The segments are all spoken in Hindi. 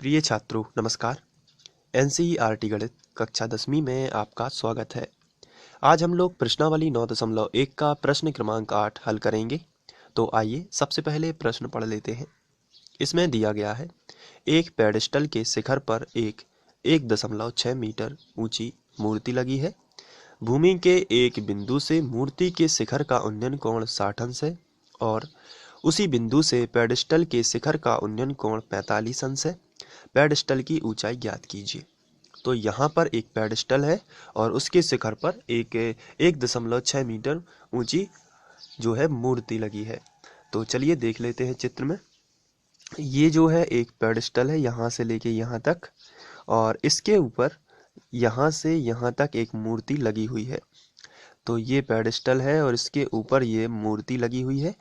प्रिय छात्रों नमस्कार। एनसीईआरटी गणित कक्षा 10वीं में आपका स्वागत है। आज हम लोग प्रश्नावली 9.1 का प्रश्न क्रमांक 8 हल करेंगे। तो आइए सबसे पहले प्रश्न पढ़ लेते हैं। इसमें दिया गया है, एक पेडेस्टल के शिखर पर एक 1.6 मीटर ऊंची मूर्ति लगी है। भूमि के एक बिंदु से मूर्ति के शिखर का उन्नयन कोण 60 अंश है और उसी बिंदु से पेडेस्टल के शिखर का उन्नयन कोण 45 अंश है। पेडेस्टल की ऊंचाई ज्ञात कीजिए। तो यहाँ पर एक पेडेस्टल है और उसके शिखर पर एक 1.6 मीटर ऊंची जो है मूर्ति लगी है। तो चलिए देख लेते हैं चित्र में। ये जो है एक पेडेस्टल है यहाँ से लेके यहाँ तक, और इसके ऊपर यहाँ से यहाँ तक एक मूर्ति लगी हुई है। तो ये पेडेस्टल है और इसके ऊपर ये मूर्ति लगी हुई है।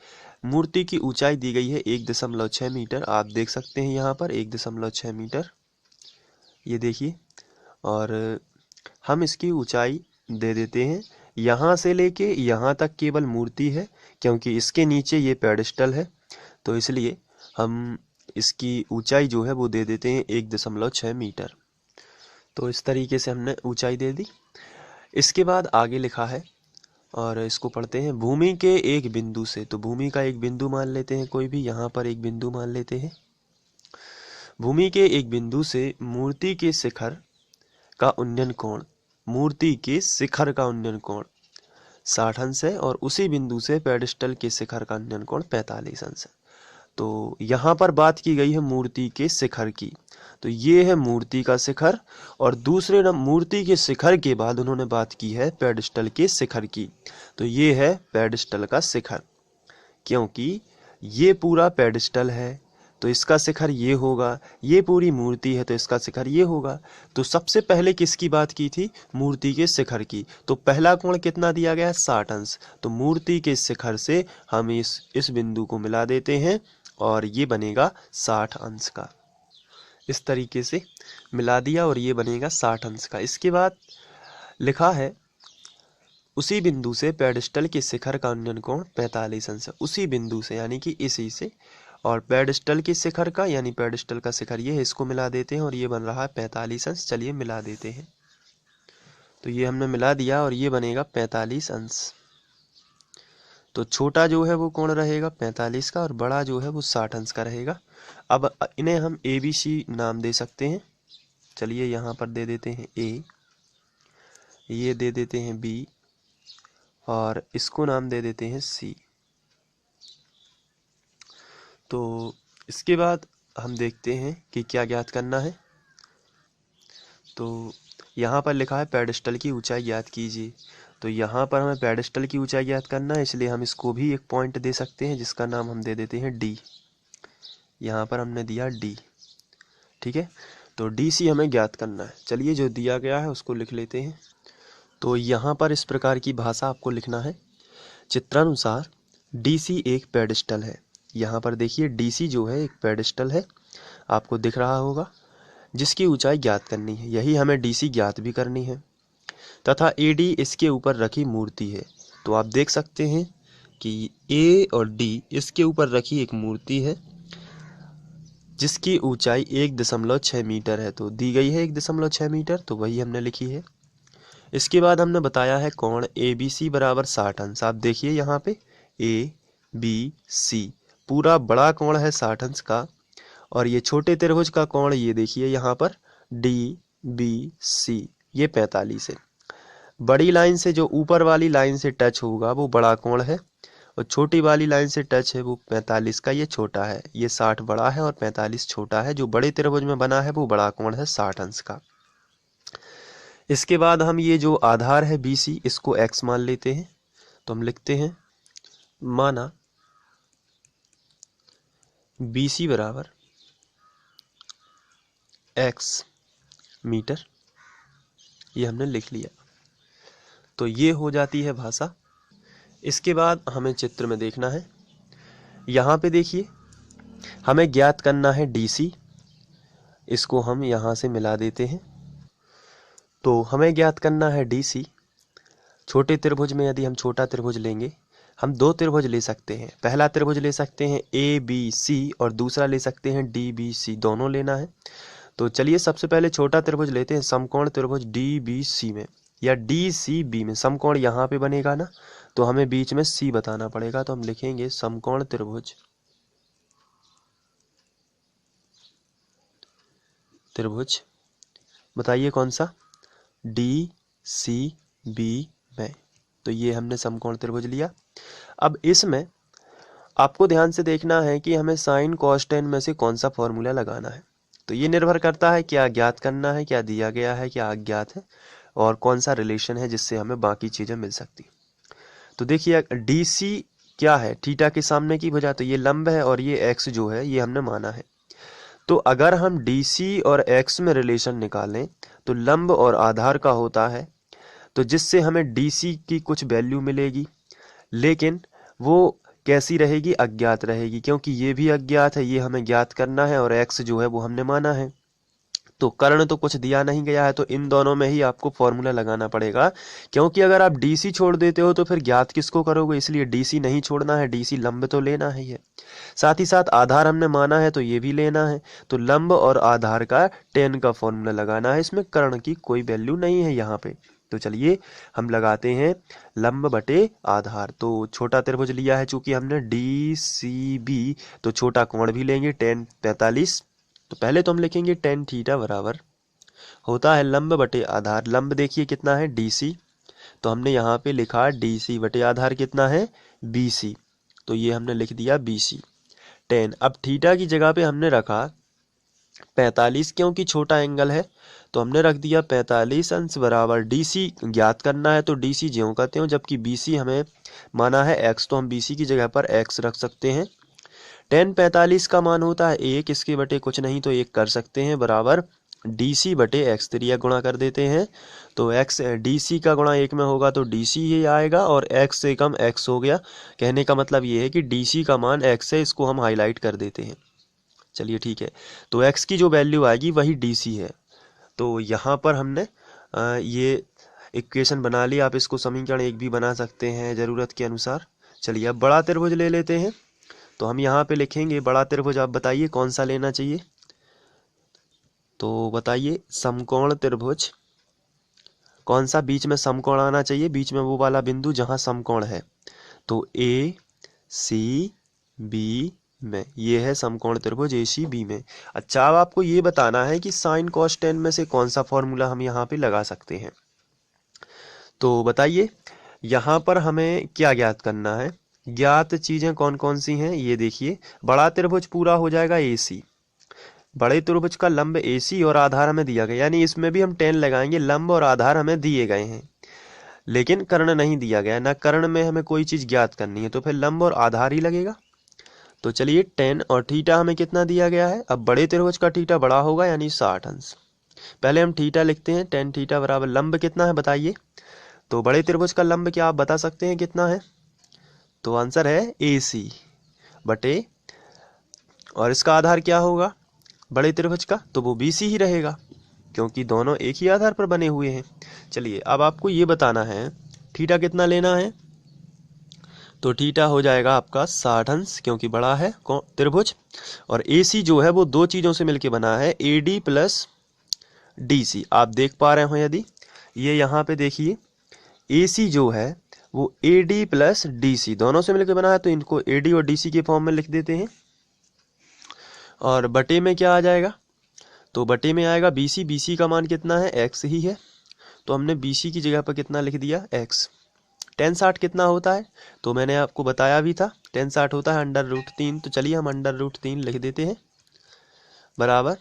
मूर्ति की ऊंचाई दी गई है 1.6 मीटर। आप देख सकते हैं यहाँ पर 1.6 मीटर, ये देखिए। और हम इसकी ऊंचाई दे देते हैं, यहाँ से लेके यहाँ तक केवल मूर्ति है, क्योंकि इसके नीचे ये पेडेस्टल है। तो इसलिए हम इसकी ऊंचाई जो है वो दे देते हैं 1.6 मीटर। तो इस तरीके से हमने ऊंचाई दे दी। इसके बाद आगे लिखा है और इसको पढ़ते हैं। भूमि के एक बिंदु से, तो भूमि का एक बिंदु मान लेते हैं कोई भी, यहाँ पर एक बिंदु मान लेते हैं। भूमि के एक बिंदु से मूर्ति के शिखर का उन्नयन कोण, मूर्ति के शिखर का उन्नयन कोण 60 अंश है और उसी बिंदु से पेडेस्टल के शिखर का उन्नयन कोण 45 अंश है। तो यहाँ पर बात की गई है मूर्ति के शिखर की। तो ये है मूर्ति का शिखर, और दूसरे मूर्ति के शिखर के बाद उन्होंने बात की है पेडेस्टल के शिखर की। तो ये है पेडेस्टल का शिखर, क्योंकि ये पूरा पेडेस्टल है तो इसका शिखर ये होगा, ये पूरी मूर्ति है तो इसका शिखर ये होगा। तो सबसे पहले किसकी बात की थी? मूर्ति के शिखर की। तो पहला कोण कितना दिया गया है? 60 अंश। तो मूर्ति के शिखर से हम इस बिंदु को मिला देते हैं और ये बनेगा 60 अंश का। इस तरीके से मिला दिया और ये बनेगा 60 अंश का। इसके बाद लिखा है, उसी बिंदु से पेडेस्टल के शिखर का उन्नयन कोण 45 अंश है। उसी बिंदु से यानी कि इसी से, और पेडेस्टल के शिखर का यानी पेडेस्टल का शिखर ये है, इसको मिला देते हैं और ये बन रहा है 45 अंश। चलिए मिला देते हैं। तो ये हमने मिला दिया और ये बनेगा 45 अंश। तो छोटा जो है वो कोण रहेगा 45 का और बड़ा जो है वो 60 अंश का रहेगा। अब इन्हें हम ABC नाम दे सकते हैं। चलिए यहाँ पर दे देते हैं A, ये दे देते हैं B और इसको नाम दे देते हैं C। तो इसके बाद हम देखते हैं कि क्या ज्ञात करना है। तो यहाँ पर लिखा है पेडेस्टल की ऊंचाई ज्ञात कीजिए। तो यहाँ पर हमें पेडेस्टल की ऊंचाई ज्ञात करना है, इसलिए हम इसको भी एक पॉइंट दे सकते हैं जिसका नाम हम दे देते हैं D। यहाँ पर हमने दिया D, ठीक है। तो DC हमें ज्ञात करना है। चलिए जो दिया गया है उसको लिख लेते हैं। तो यहाँ पर इस प्रकार की भाषा आपको लिखना है। चित्रानुसार DC एक पेडेस्टल है। यहाँ पर देखिए DC जो है एक पेडेस्टल है, आपको दिख रहा होगा, जिसकी ऊंचाई ज्ञात करनी है। यही हमें DC ज्ञात भी करनी है। तथा AD इसके ऊपर रखी मूर्ति है। तो आप देख सकते हैं कि A और D इसके ऊपर रखी एक मूर्ति है जिसकी ऊंचाई 1.6 मीटर है। तो दी गई है 1.6 मीटर, तो वही हमने लिखी है। इसके बाद हमने बताया है कोण ABC बराबर 60 अंश। आप देखिए यहाँ पे ABC पूरा बड़ा कोण है 60 अंश का, और ये छोटे त्रिभुज का कोण ये देखिए यहाँ पर DBC ये 45 है। बड़ी लाइन से जो ऊपर वाली लाइन से टच होगा वो बड़ा कोण है, और छोटी वाली लाइन से टच है वो 45 का, ये छोटा है। ये 60 बड़ा है और 45 छोटा है। जो बड़े त्रिभुज में बना है वो बड़ा कोण है 60 अंश का। इसके बाद हम ये जो आधार है BC इसको X मान लेते हैं। तो हम लिखते हैं, माना BC बराबर X मीटर, ये हमने लिख लिया। तो ये हो जाती है भाषा। इसके बाद हमें चित्र में देखना है। यहाँ पे देखिए हमें ज्ञात करना है DC, इसको हम यहाँ से मिला देते हैं। तो हमें ज्ञात करना है DC। छोटे त्रिभुज में यदि हम छोटा त्रिभुज लेंगे, हम दो त्रिभुज ले सकते हैं। पहला त्रिभुज ले सकते हैं ABC और दूसरा ले सकते हैं DBC, दोनों लेना है। तो चलिए सबसे पहले छोटा त्रिभुज लेते हैं, समकोण त्रिभुज DBC में या DCB में। समकोण यहाँ पे बनेगा ना, तो हमें बीच में C बताना पड़ेगा, तो हम लिखेंगे समकोण त्रिभुज बताइए कौन सा, DCB में। तो ये हमने समकोण त्रिभुज लिया। अब इसमें आपको ध्यान से देखना है कि हमें साइन कॉस टेन में से कौन सा फॉर्मूला लगाना है। तो ये निर्भर करता है क्या ज्ञात करना है, क्या दिया गया है, क्या अज्ञात है, और कौन सा रिलेशन है जिससे हमें बाकी चीज़ें मिल सकती। तो देखिए DC क्या है, थीटा के सामने की भुजा, तो ये लंब है और ये x जो है ये हमने माना है। तो अगर हम DC और x में रिलेशन निकालें तो लंब और आधार का होता है, तो जिससे हमें DC की कुछ वैल्यू मिलेगी, लेकिन वो कैसी रहेगी, अज्ञात रहेगी, क्योंकि ये भी अज्ञात है, ये हमें ज्ञात करना है, और x जो है वो हमने माना है। तो कर्ण तो कुछ दिया नहीं गया है, तो इन दोनों में ही आपको फॉर्मूला लगाना पड़ेगा, क्योंकि अगर आप DC छोड़ देते हो तो फिर ज्ञात किसको करोगे, इसलिए DC नहीं छोड़ना है, DC लंब तो लेना ही है। साथ ही साथ आधार हमने माना है तो ये भी लेना है, तो लंब और आधार का tan का फॉर्मूला लगाना है, इसमें कर्ण की कोई वैल्यू नहीं है यहाँ पे। तो चलिए हम लगाते हैं लंब बटे आधार। तो छोटा त्रिभुज लिया है चूंकि हमने DCB, तो छोटा कोण भी लेंगे tan 45। तो पहले तो हम लिखेंगे tan थीटा बराबर होता है लंब बटे आधार। लंब देखिए कितना है DC, तो हमने यहाँ पे लिखा DC बटे आधार कितना है BC, तो ये हमने लिख दिया BC tan। अब थीटा की जगह पे हमने रखा 45, क्योंकि छोटा एंगल है तो हमने रख दिया 45 अंश बराबर DC ज्ञात करना है, तो DC ज्यों कहते हो, जबकि BC हमें माना है x, तो हम BC की जगह पर x रख सकते हैं। tan 45 का मान होता है 1, इसके बटे कुछ नहीं तो 1 कर सकते हैं, बराबर DC बटे x, त्रिज्या गुणा कर देते हैं, तो x DC का गुणा 1 में होगा तो DC ही आएगा, और x से कम x हो गया। कहने का मतलब ये है कि DC का मान x है, इसको हम हाईलाइट कर देते हैं। चलिए ठीक है, तो x की जो वैल्यू आएगी वही DC है। तो यहाँ पर हमने ये इक्वेशन बना ली, आप इसको समीकरण 1 भी बना सकते हैं ज़रूरत के अनुसार। चलिए अब बड़ा त्रिभुज ले लेते हैं, तो हम यहाँ पे लिखेंगे बड़ा त्रिभुज। आप बताइए कौन सा लेना चाहिए, तो बताइए समकोण त्रिभुज कौन सा बीच में समकोण आना चाहिए, बीच में वो वाला बिंदु जहाँ समकोण है, तो ACB में, ये है समकोण त्रिभुज ACB में। अच्छा अब आपको ये बताना है कि साइन कॉस टेन में से कौन सा फॉर्मूला हम यहाँ पे लगा सकते हैं। तो बताइए यहाँ पर हमें क्या ज्ञात करना है, ज्ञात चीजें कौन कौन सी हैं, ये देखिए बड़ा त्रिभुज पूरा हो जाएगा AC, बड़े त्रिभुज का लंब AC और आधार हमें दिया गया, यानी इसमें भी हम tan लगाएंगे, लंब और आधार हमें दिए गए हैं, लेकिन कर्ण नहीं दिया गया ना, कर्ण में हमें कोई चीज ज्ञात करनी है, तो फिर लंब और आधार ही लगेगा। तो चलिए tan और थीटा हमें कितना दिया गया है, अब बड़े त्रिभुज का थीटा बड़ा होगा यानी 60 अंश। पहले हम थीटा लिखते हैं, tan थीटा बराबर लंब कितना है बताइए, तो बड़े त्रिभुज का लंब क्या आप बता सकते हैं कितना है, तो आंसर है AC बटे, और इसका आधार क्या होगा बड़े त्रिभुज का, तो वो BC ही रहेगा, क्योंकि दोनों एक ही आधार पर बने हुए हैं। चलिए अब आपको ये बताना है थीटा कितना लेना है, तो थीटा हो जाएगा आपका 60 अंश, क्योंकि बड़ा है त्रिभुज, और AC जो है वो दो चीज़ों से मिलके बना है, AD प्लस DC। आप देख पा रहे हो यदि ये यहाँ पे देखिए AC जो है वो AD प्लस DC दोनों से मिलकर बना है, तो इनको AD और DC के फॉर्म में लिख देते हैं। और बटे में क्या आ जाएगा, तो बटे में आएगा BC, BC का मान कितना है x ही है, तो हमने BC की जगह पर कितना लिख दिया x। tan 60 कितना होता है, तो मैंने आपको बताया भी था tan 60 होता है √3, तो चलिए हम √3 लिख देते हैं, बराबर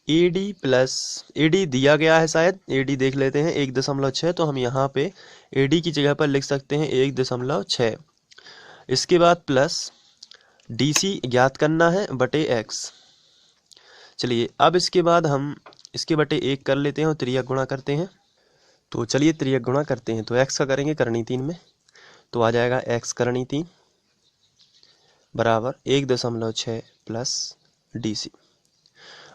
AD प्लस AD दिया गया है, शायद AD देख लेते हैं 1.6, तो हम यहाँ पे AD की जगह पर लिख सकते हैं 1.6। इसके बाद प्लस DC ज्ञात करना है बटे x। चलिए अब इसके बाद हम इसके बटे 1 कर लेते हैं और त्रिज्या गुणा करते हैं, तो चलिए त्रिज्या गुणा करते हैं, तो x का करेंगे करनी 3 में, तो आ जाएगा x करनी 3 बराबर 1.6 प्लस DC।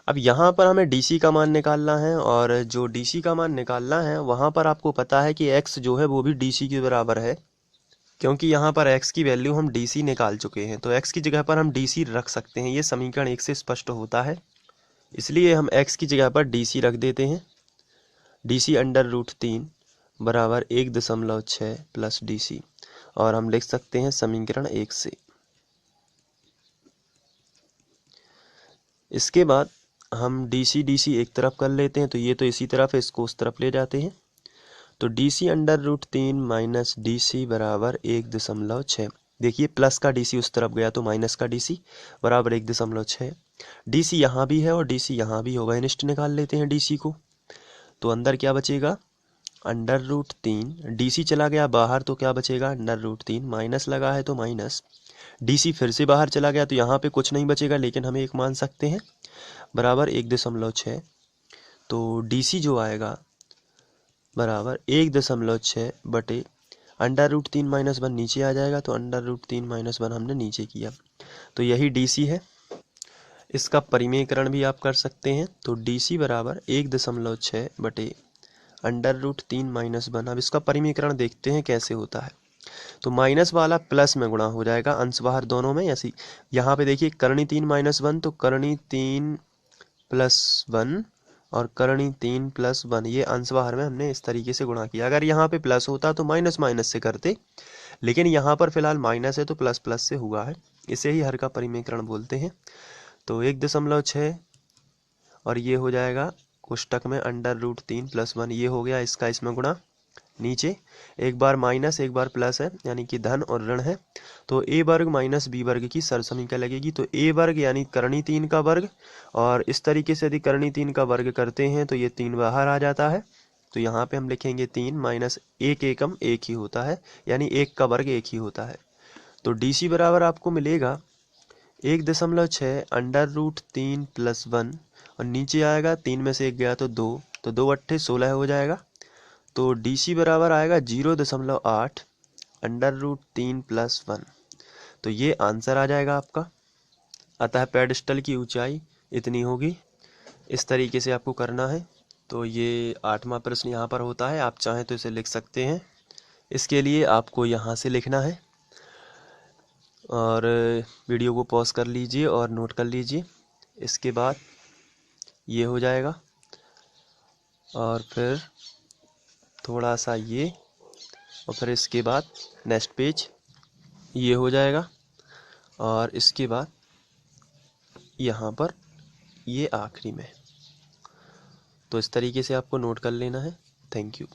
अब यहाँ पर हमें DC का मान निकालना है, और जो DC का मान निकालना है वहाँ पर आपको पता है कि x जो है वो भी DC के बराबर है, क्योंकि यहाँ पर x की वैल्यू हम DC निकाल चुके हैं, तो x की जगह पर हम DC रख सकते हैं, ये समीकरण 1 से स्पष्ट होता है। इसलिए हम x की जगह पर DC रख देते हैं। DC √3 बराबर 1.6 प्लस DC, और हम लिख सकते हैं समीकरण 1 से। इसके बाद हम DC एक तरफ कर लेते हैं, तो ये तो इसी तरफ है, इसको उस तरफ ले जाते हैं। तो DC √3 माइनस DC बराबर 1.6। देखिए प्लस का DC उस तरफ गया तो माइनस का DC बराबर 1.6। DC यहाँ भी है और DC यहाँ भी होगा, इनिष्ट निकाल लेते हैं DC को। तो अंदर क्या बचेगा, √3, DC चला गया बाहर तो क्या बचेगा, √3, माइनस लगा है तो माइनस, DC फिर से बाहर चला गया तो यहाँ पे कुछ नहीं बचेगा, लेकिन हम एक मान सकते हैं बराबर 1.6। तो DC जो आएगा बराबर 1.6 बटे √3 माइनस 1 नीचे आ जाएगा, तो √3 माइनस 1 हमने नीचे किया, तो यही DC है। इसका परिमेयकरण भी आप कर सकते हैं, तो DC बराबर 1.6 बटे √3 माइनस 1। अब इसका परिमेयकरण देखते हैं कैसे होता है। तो माइनस वाला प्लस में गुणा हो जाएगा, अंश बाहर दोनों में ऐसी। यहाँ पे देखिए करणी 3 माइनस 1, तो करणी 3 प्लस 1 और करणी 3 प्लस 1, ये अंश बाहर में हमने इस तरीके से गुणा किया। अगर यहाँ पे प्लस होता तो माइनस माइनस से करते, लेकिन यहाँ पर फिलहाल माइनस है तो प्लस प्लस से हुआ है, इसे ही हर का परिमेयकरण बोलते हैं। तो 1.6 और ये हो जाएगा कोष्टक में √3 प्लस 1, ये हो गया इसका इसमें गुणा। नीचे एक बार माइनस एक बार प्लस है, यानी कि धन और ऋण है, तो a वर्ग माइनस b वर्ग की सरसमीका लगेगी। तो a वर्ग यानी करणी 3 का वर्ग, और इस तरीके से यदि करणी 3 का वर्ग करते हैं तो ये 3 बाहर आ जाता है। तो यहाँ पे हम लिखेंगे 3 माइनस 1 एकम 1 ही होता है, यानी 1 का वर्ग 1 ही होता है। तो DC बराबर आपको मिलेगा 1.6 √3 प्लस 1, और नीचे आएगा 3 में से 1 गया तो 2, तो 2 अट्ठे 16 हो जाएगा। तो DC बराबर आएगा 0.8 √3 प्लस 1। तो ये आंसर आ जाएगा आपका। अतः पेडस्टल की ऊंचाई इतनी होगी। इस तरीके से आपको करना है। तो ये 8वां प्रश्न यहाँ पर होता है, आप चाहें तो इसे लिख सकते हैं। इसके लिए आपको यहाँ से लिखना है, और वीडियो को पॉज कर लीजिए और नोट कर लीजिए। इसके बाद ये हो जाएगा, और फिर थोड़ा सा ये, और फिर इसके बाद नेक्स्ट पेज ये हो जाएगा, और इसके बाद यहाँ पर ये आखिरी में। तो इस तरीके से आपको नोट कर लेना है। Thank you.